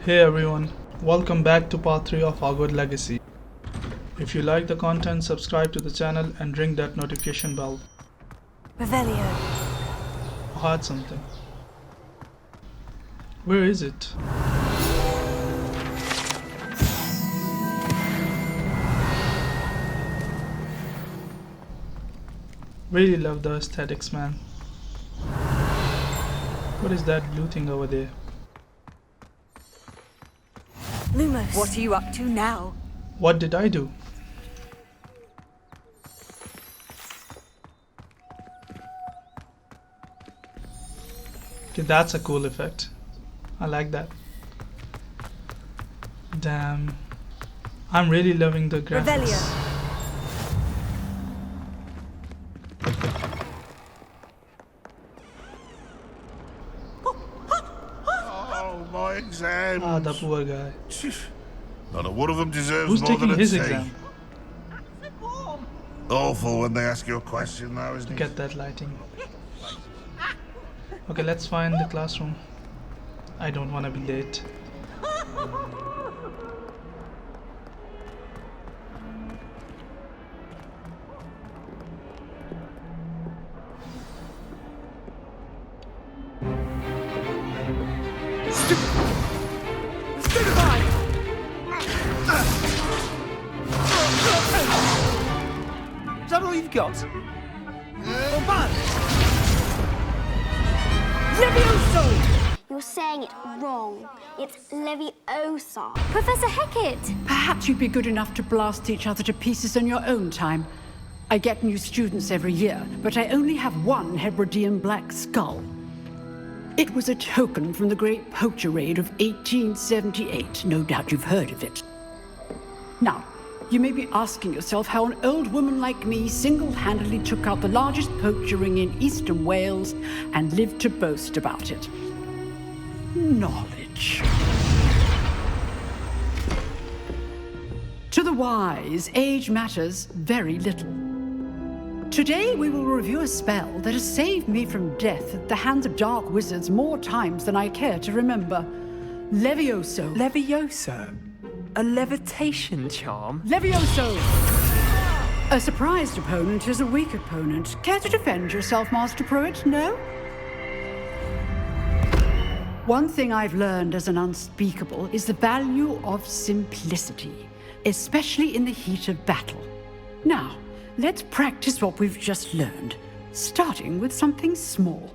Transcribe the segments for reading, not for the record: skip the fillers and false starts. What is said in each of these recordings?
Hey everyone, welcome back to part 3 of Hogwarts Legacy. If you like the content, subscribe to the channel and ring that notification bell. Revelio. I heard something. Where is it? Really love the aesthetics, man. What is that blue thing over there? Lumos. What are you up to now? What did I do? Okay, that's a cool effect. I like that. Damn. I'm really loving the graphics. Revelio. Oh, my exams. Ah, the poor guy. Not a one of them deserves Who's more taking than a his C. exam? Awful when they ask you a question though, isn't Look it? at that lighting. Okay, let's find the classroom. I don't want to be late. Is that all you've got? Oh, man! Levioso! You're saying it wrong. It's Leviosa. Professor Hecat! Perhaps you'd be good enough to blast each other to pieces in your own time. I get new students every year, but I only have one Hebridean black skull. It was a token from the Great Poacher Raid of 1878. No doubt you've heard of it. Now, you may be asking yourself how an old woman like me single-handedly took out the largest poacher ring in eastern Wales and lived to boast about it. Knowledge. To the wise, age matters very little. Today we will review a spell that has saved me from death at the hands of dark wizards more times than I care to remember. Levioso. Levioso? A levitation charm? Levioso! A surprised opponent is a weak opponent. Care to defend yourself, Master Pruitt? No? One thing I've learned as an unspeakable is the value of simplicity, especially in the heat of battle. Now, let's practice what we've just learned, starting with something small.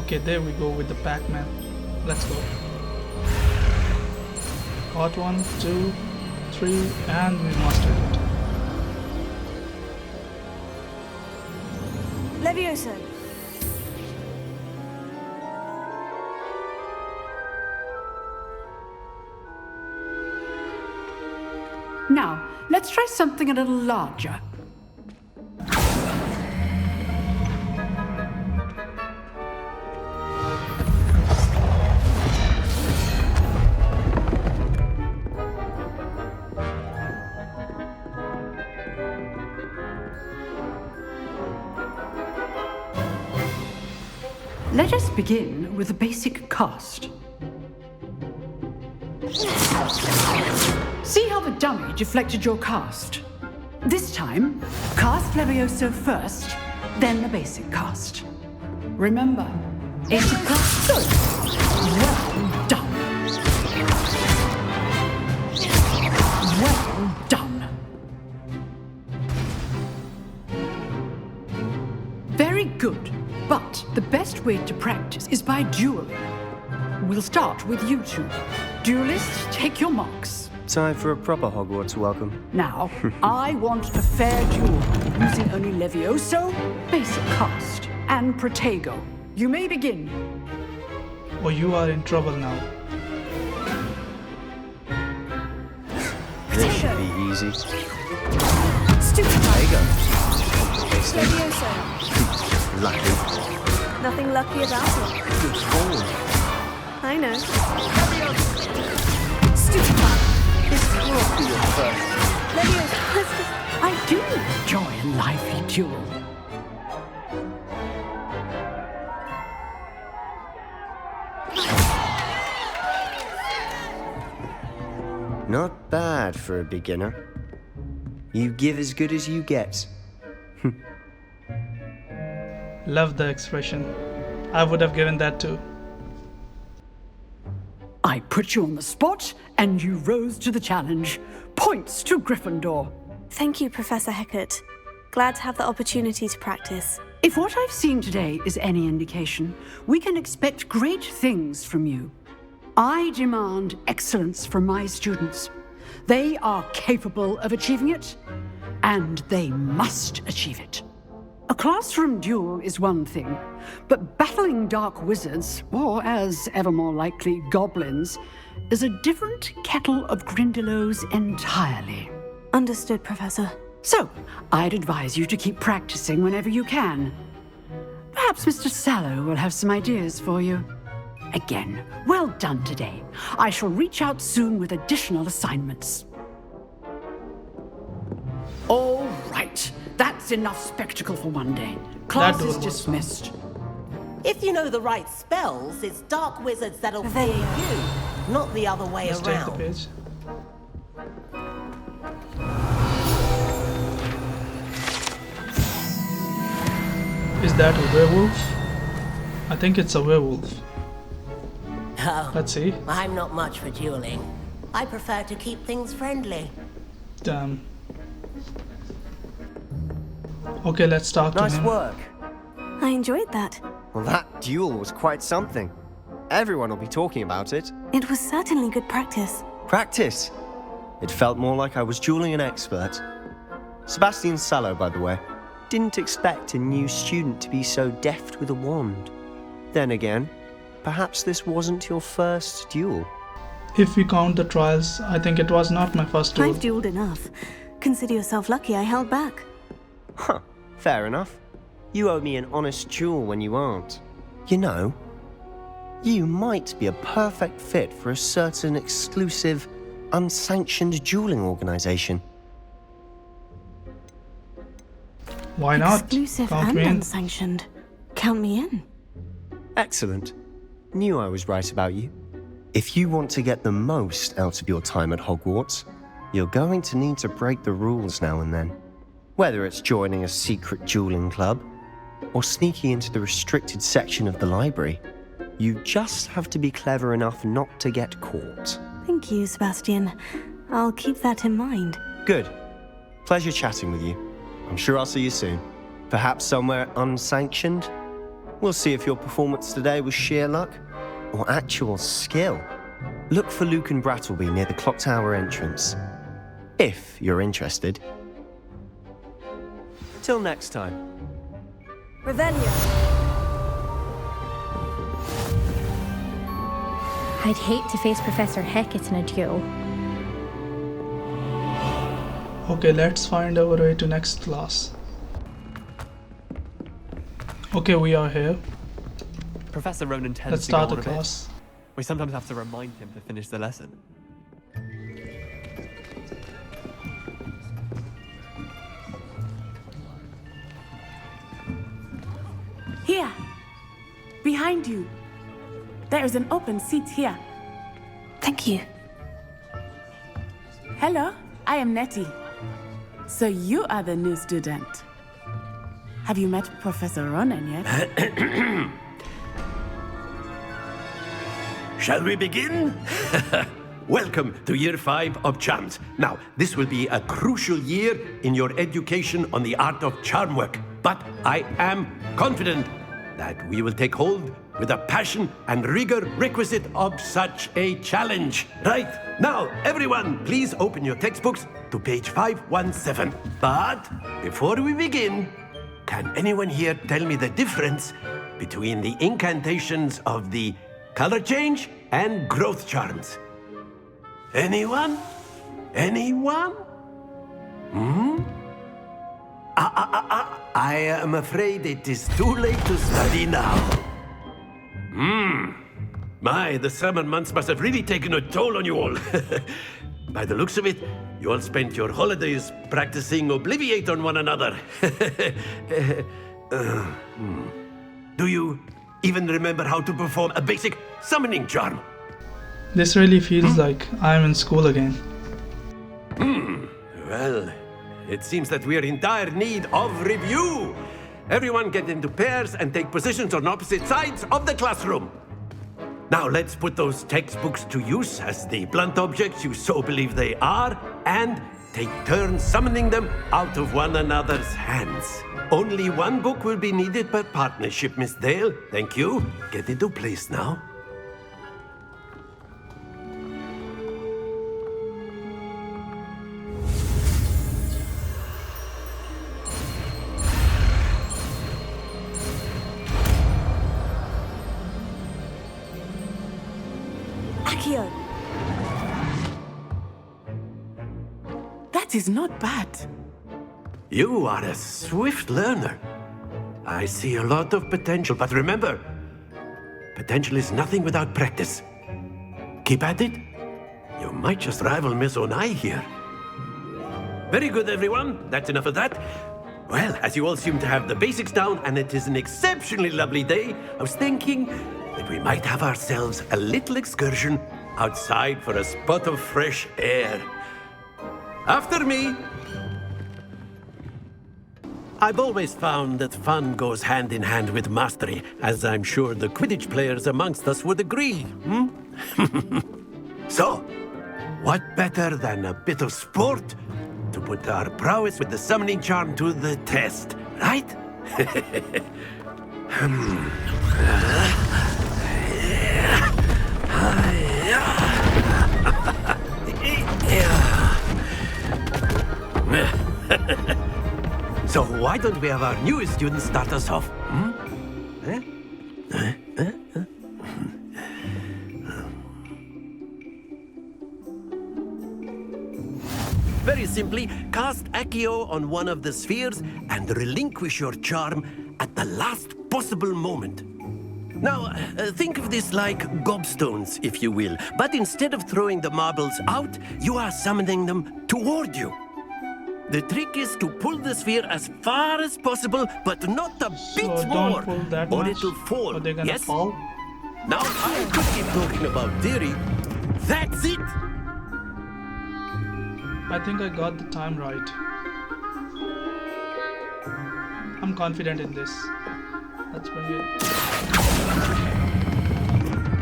Okay, there we go with the Pac-Man. Let's go. Part 1, 2, 3, and we mastered it. Levioso. Now, let's try something a little larger. Let us begin with a basic cast. See how the dummy deflected your cast? This time, cast Levioso first, then the basic cast. Remember, basic cast good. Well done. Well done. Very good. But the best way to practice is by dueling. We'll start with you two. Duelists, take your marks. Time for a proper Hogwarts welcome. Now, I want a fair duel, using only Levioso, basic cast, and Protego. You may begin. Oh, you are in trouble now. This should be easy. Stupid. There you go. Levioso. Lucky. Nothing lucky about it. Good call. I know. Stupid. This will be your first. Levioso. I do enjoy a lively duel. Not bad for a beginner. You give as good as you get. Love the expression. I would have given that too. I put you on the spot, and you rose to the challenge. Points to Gryffindor. Thank you, Professor Hecat. Glad to have the opportunity to practice. If what I've seen today is any indication, we can expect great things from you. I demand excellence from my students. They are capable of achieving it, and they must achieve it. A classroom duel is one thing, but battling dark wizards, or as ever more likely, goblins, is a different kettle of Grindylows entirely. Understood, Professor. So, I'd advise you to keep practicing whenever you can. Perhaps Mr. Sallow will have some ideas for you. Again, well done today. I shall reach out soon with additional assignments. All right, that's enough spectacle for one day. Class That is was dismissed. If you know the right spells, it's dark wizards that'll There fool you you, not the other way Let's take the around. page. Is that a werewolf? I think it's a werewolf. Oh, Let's see. I'm not much for dueling. I prefer to keep things friendly. Damn. Okay, let's talk to Nice him. work. I enjoyed that. Well, that duel was quite something. Everyone will be talking about it. It was certainly good practice. Practice. It felt more like I was dueling an expert. Sebastian Sallow, by the way. Didn't expect a new student to be so deft with a wand. Then again, perhaps this wasn't your first duel. If we count the trials, I think it was not my first duel. I've dueled enough. Consider yourself lucky I held back. Huh, fair enough. You owe me an honest duel when you aren't. You know, you might be a perfect fit for a certain exclusive, unsanctioned dueling organization. Why not? Exclusive Count and me in. unsanctioned. Count me in. Excellent. Knew I was right about you. If you want to get the most out of your time at Hogwarts, you're going to need to break the rules now and then. Whether it's joining a secret dueling club or sneaking into the restricted section of the library, you just have to be clever enough not to get caught. Thank you, Sebastian. I'll keep that in mind. Good. Pleasure chatting with you. I'm sure I'll see you soon. Perhaps somewhere unsanctioned? We'll see if your performance today was sheer luck or actual skill. Look for Luke and Brattleby near the clock tower entrance, if you're interested. Till next time. Revelio. I'd hate to face Professor Hecat in a duel. Okay, let's find our way to next class. Okay, we are here. Professor Ronan tends Let's to go start on the a bit. class. We sometimes have to remind him to finish the lesson. Here, behind you. There is an open seat here. Thank you. Hello, I am Nettie. So you are the new student. Have you met Professor Ronan yet? Shall we begin? Welcome to Year 5 of Charms. Now, this will be a crucial year in your education on the art of charm work. But I am confident that we will take hold with the passion and rigor requisite of such a challenge. Right, now, everyone, please open your textbooks to page 517. But before we begin, can anyone here tell me the difference between the incantations of the color change and growth charms? Anyone? Anyone? I am afraid it is too late to study now. My, the summer months must have really taken a toll on you all. By the looks of it, you all spent your holidays practicing Obliviate on one another. Do you even remember how to perform a basic summoning charm? This really feels like I'm in school again. Well, it seems that we are in dire need of review. Everyone get into pairs and take positions on opposite sides of the classroom. Now let's put those textbooks to use as the blunt objects you so believe they are, and take turns summoning them out of one another's hands. Only one book will be needed per partnership, Miss Dale. Thank you. Get into place now. Accio! That is not bad. You are a swift learner. I see a lot of potential, but remember, potential is nothing without practice. Keep at it. You might just rival Miss Onai here. Very good, everyone. That's enough of that. Well, as you all seem to have the basics down, and it is an exceptionally lovely day, I was thinking that we might have ourselves a little excursion outside for a spot of fresh air. After me. I've always found that fun goes hand in hand with mastery, as I'm sure the Quidditch players amongst us would agree. So, what better than a bit of sport to put our prowess with the summoning charm to the test, right? So why don't we have our newest student start us off? Very simply, cast Accio on one of the spheres and relinquish your charm at the last possible moment. Now, think of this like gobstones, if you will. But instead of throwing the marbles out, you are summoning them toward you. The trick is to pull the sphere as far as possible, but not a bit more, Don't pull that or much, it'll fall. or they're gonna Yes? fall. Now, I could keep talking about theory. That's it! I think I got the time right. I'm confident in this. Let's bring it.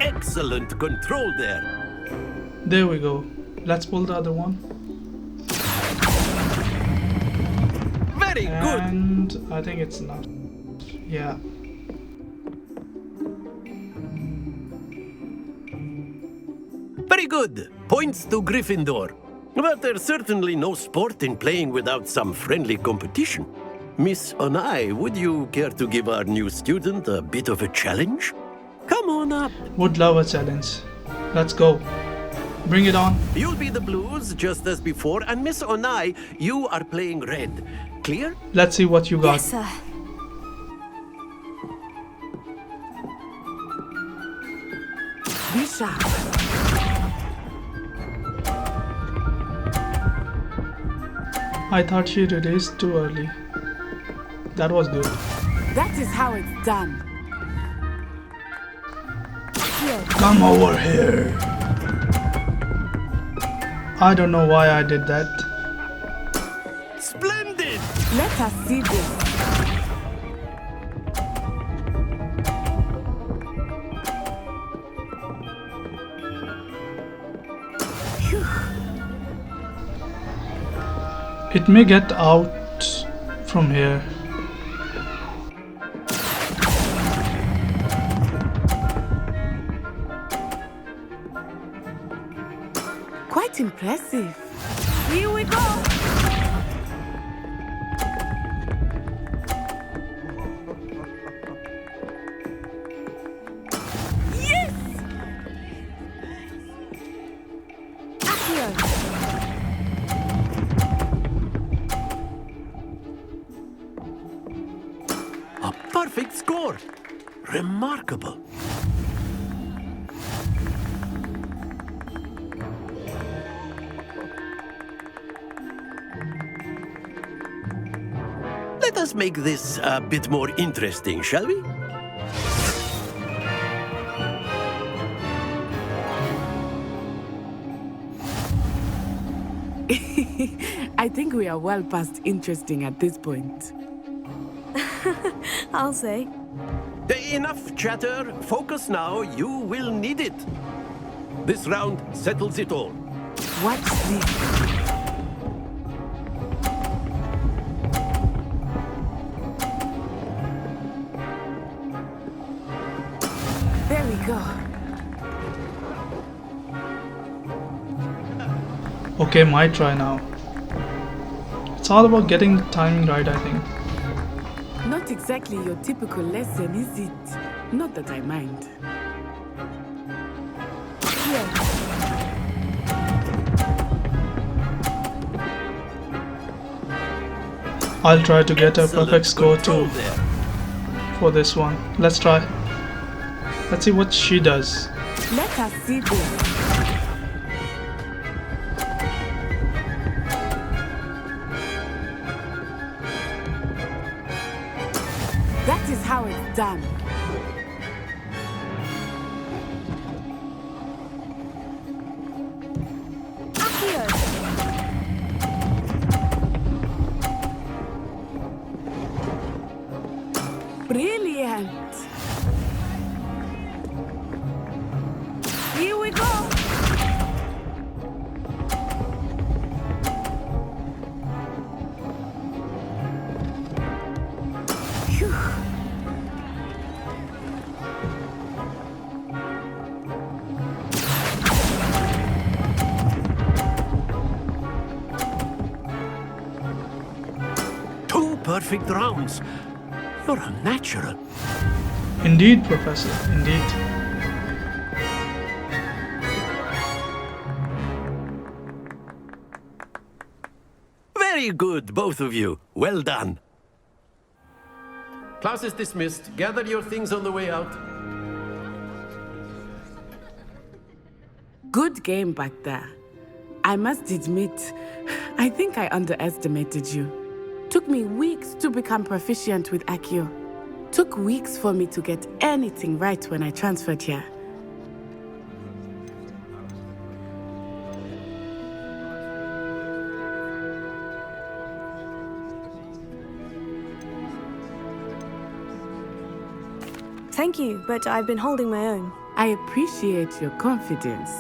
Excellent control there. There we go. Let's pull the other one. Very good. And I think it's not. Yeah. Very good. Points to Gryffindor. But there's certainly no sport in playing without some friendly competition. Miss Onai, would you care to give our new student a bit of a challenge? Come on up. Would love a challenge. Let's go. Bring it on. You'll be the blues, just as before, and Miss Onai, you are playing red. Clear? Let's see what you got. Yes, sir. Be sharp. I thought she released too early. That was good. That is how it's done. Come over here. I don't know why I did that. Splendid! Let us see this. It may get out from here. Quite impressive. Here we go. Yes! Accio! A perfect score. Remarkable. Let us make this a bit more interesting, shall we? I think we are well past interesting at this point. I'll say. Enough chatter. Focus now. You will need it. This round settles it all. Watch this. There we go. Okay, my try now. It's all about getting the timing right, I think. Not exactly your typical lesson, is it? Not that I mind. Here. I'll try to get a perfect score too for this one. Let's try. Let's see what she does. Let us see this. That is how it's done. Brilliant. Here we go. Phew. Two perfect rounds. You're unnatural. Indeed, Professor, indeed. Very good, both of you. Well done. Class is dismissed. Gather your things on the way out. Good game back there. I must admit, I think I underestimated you. Took me weeks to become proficient with Accio. Took weeks for me to get anything right when I transferred here. Thank you, but I've been holding my own. I appreciate your confidence.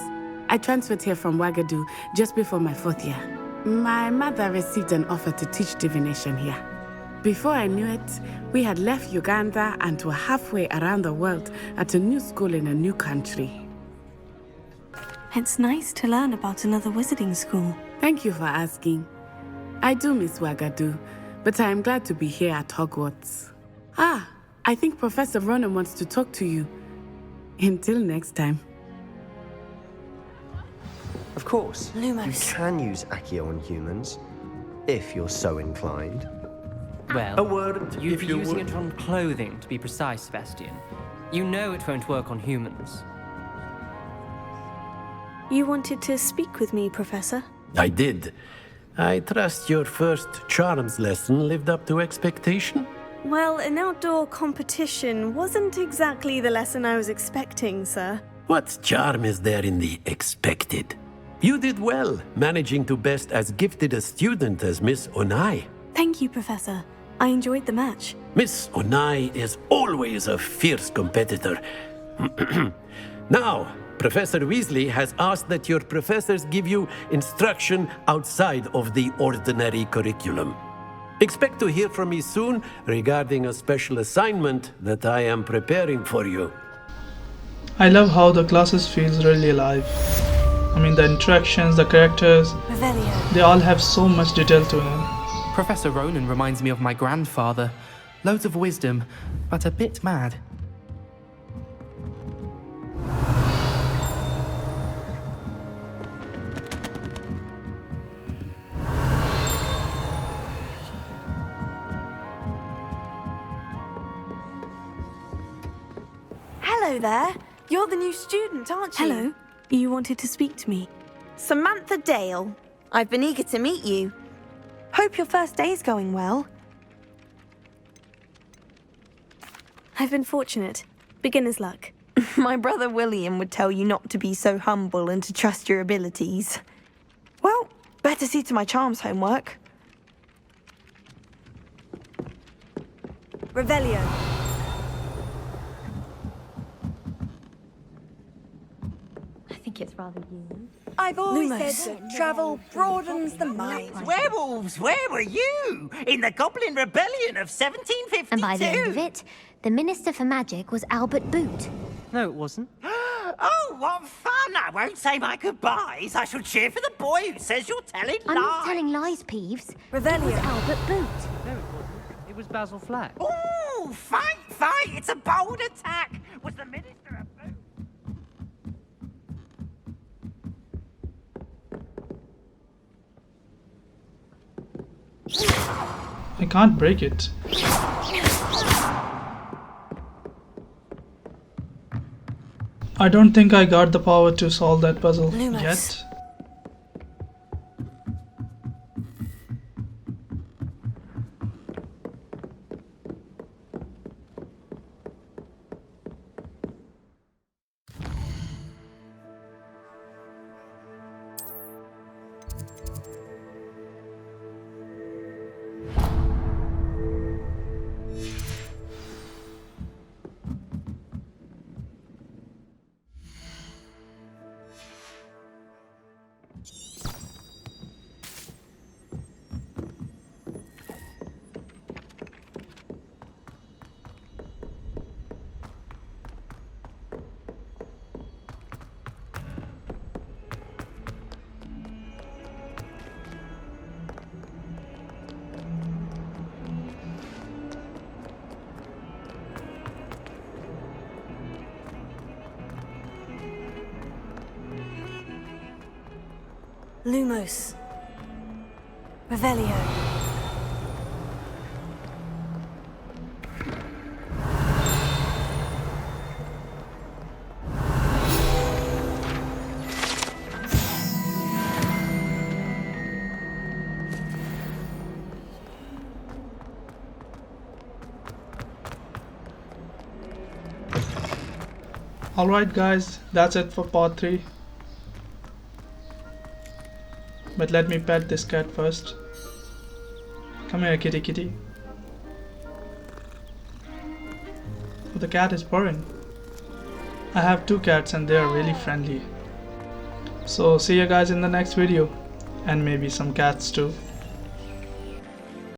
I transferred here from Ouagadougou just before my 4th year. My mother received an offer to teach divination here. Before I knew it, we had left Uganda and were halfway around the world at a new school in a new country. It's nice to learn about another wizarding school. Thank you for asking. I do miss Ouagadougou, but I am glad to be here at Hogwarts. I think Professor Ronan wants to talk to you. Until next time. Of course, Lumos. you can use Accio on humans, if you're so inclined. Well, A word, you'd if be you using would. it on clothing, to be precise, Sebastian. You know it won't work on humans. You wanted to speak with me, Professor? I did. I trust your first charms lesson lived up to expectation? Well, an outdoor competition wasn't exactly the lesson I was expecting, sir. What charm is there in the expected? You did well, managing to best as gifted a student as Miss Onai. Thank you, Professor. I enjoyed the match. Miss Onai is always a fierce competitor. Now, Professor Weasley has asked that your professors give you instruction outside of the ordinary curriculum. Expect to hear from me soon regarding a special assignment that I am preparing for you. I love how the classes feels really alive. I mean, the interactions, the characters, Revelio. they all have so much detail to them. Professor Ronan reminds me of my grandfather. Loads of wisdom, but a bit mad. Hello there. You're the new student, aren't you? Hello. You wanted to speak to me? Samantha Dale. I've been eager to meet you. Hope your first day's going well. I've been fortunate. Beginner's luck. My brother William would tell you not to be so humble and to trust your abilities. Well, better Better see to my charms homework. Revelio. I think it's rather you. I've always Lumos. said travel broadens the mind. Werewolves, where were you? In the Goblin Rebellion of 1752. And by the end of it, the Minister for Magic was Albert Boot. No, it wasn't. Oh, what fun! I won't say my goodbyes. I shall cheer for the boy who says you're telling I'm lies. not telling lies, Peeves. Revelio. It was Albert Boot. No, it wasn't. It was Basil Flack. Ooh, fight, fight! It's a bold attack. Was the Minister a boot? I can't break it. I don't think I got the power to solve that puzzle yet. Lumos. Revelio. Alright guys, that's it for part 3. But let me pet this cat first. Come here, kitty kitty. Oh, the cat is purring. I have 2 cats and they are really friendly. So see you guys in the next video. And maybe some cats too.